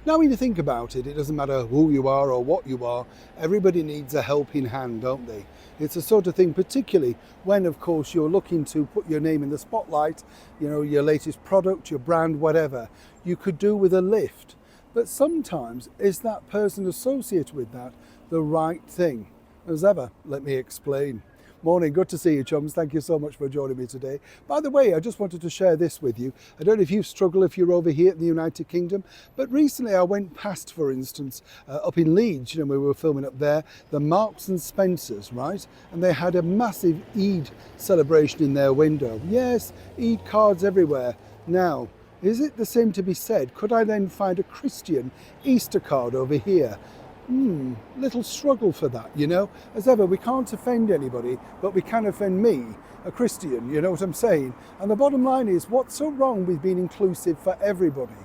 Now, when you think about it, it doesn't matter who you are or what you are, everybody needs a helping hand, don't they? It's a sort of thing, particularly when, of course, you're looking to put your name in the spotlight, your latest product, your brand, whatever. You could do with a lift. But sometimes, is that person associated with that the right thing? As ever, let me explain. Morning, good to see you, chums. Thank you so much for joining me today. By the way, I just wanted to share this with you. I don't know if you struggle if you're over here in the United Kingdom, but recently I went past, for instance, up in Leeds, we were filming up there, the Marks and Spencers, right? And they had a massive Eid celebration in their window. Yes, Eid cards everywhere. Now, is it the same to be said? Could I then find a Christian Easter card over here? Little struggle for that, As ever, we can't offend anybody, but we can offend me, a Christian, you know what I'm saying? And the bottom line is, what's so wrong with being inclusive for everybody?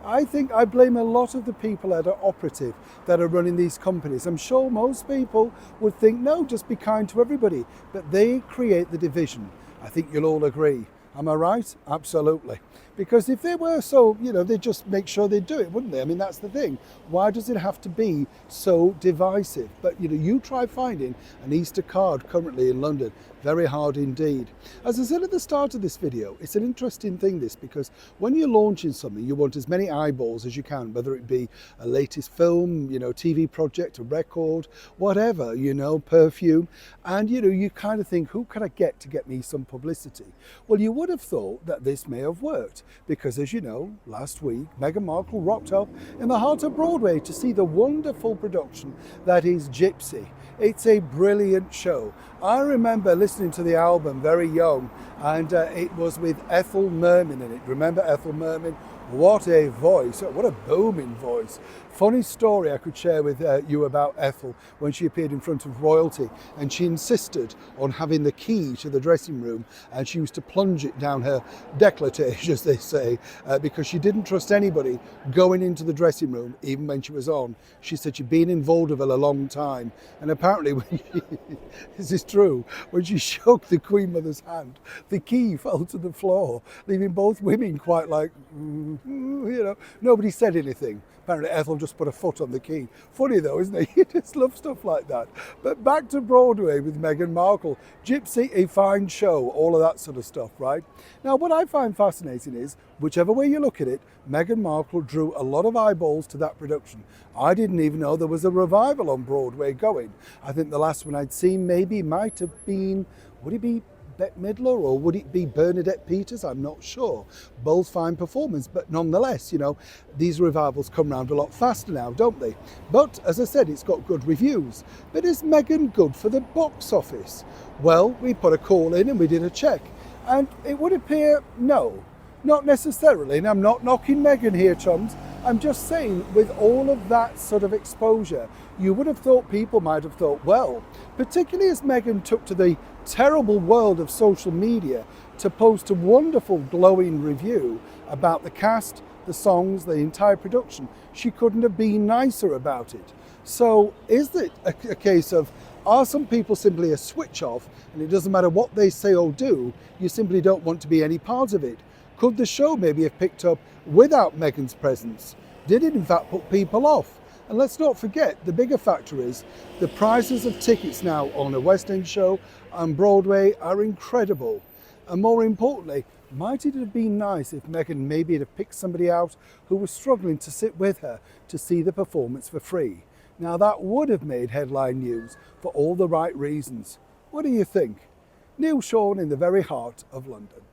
I think I blame a lot of the people that are operative, that are running these companies. I'm sure most people would think, no, just be kind to everybody, but they create the division. I think you'll all agree. Am I right? Absolutely. Because if they were so, they'd just make sure they'd do it, wouldn't they? I mean, that's the thing. Why does it have to be so divisive? But, you try finding an Easter card currently in London. Very hard indeed. As I said at the start of this video, it's an interesting thing, this, because when you're launching something, you want as many eyeballs as you can, whether it be a latest film, TV project, a record, whatever, perfume. And, you kind of think, who can I get to get me some publicity? Well, you would have thought that this may have worked. Because, as you know, last week, Meghan Markle rocked up in the heart of Broadway to see the wonderful production that is Gypsy. It's a brilliant show. I remember listening to the album very young, and it was with Ethel Merman in it. Remember Ethel Merman? What a voice, what a booming voice. Funny story I could share with you about Ethel when she appeared in front of royalty, and she insisted on having the key to the dressing room, and she used to plunge it down her décolleté, as they say, because she didn't trust anybody going into the dressing room, even when she was on. She said she'd been in vaudeville a long time, and apparently, this is true, when she shook the Queen Mother's hand, the key fell to the floor, leaving both women quite like, nobody said anything. Apparently Ethel just put a foot on the key. Funny though, isn't it? You just love stuff like that. But back to Broadway with Meghan Markle. Gypsy, a fine show, all of that sort of stuff, right? Now, what I find fascinating is, whichever way you look at it, Meghan Markle drew a lot of eyeballs to that production. I didn't even know there was a revival on Broadway going. I think the last one I'd seen maybe might have been, would it be Bette Midler, or would it be Bernadette Peters? I'm not sure. Both fine performance, but nonetheless, these revivals come round a lot faster now, don't they? But as I said, it's got good reviews. But is Meghan good for the box office? Well, we put a call in and we did a check, and it would appear no. Not necessarily, and I'm not knocking Meghan here, chums. I'm just saying, with all of that sort of exposure, you would have thought, people might have thought, well, particularly as Meghan took to the terrible world of social media to post a wonderful glowing review about the cast, the songs, the entire production, she couldn't have been nicer about it. So is it a case of, are some people simply a switch off, and it doesn't matter what they say or do, you simply don't want to be any part of it? Could the show maybe have picked up without Meghan's presence? Did it in fact put people off? And let's not forget, the bigger factor is the prices of tickets now on a West End show and Broadway are incredible. And more importantly, might it have been nice if Meghan maybe had picked somebody out who was struggling to sit with her to see the performance for free? Now that would have made headline news for all the right reasons. What do you think? Neil Sean in the very heart of London.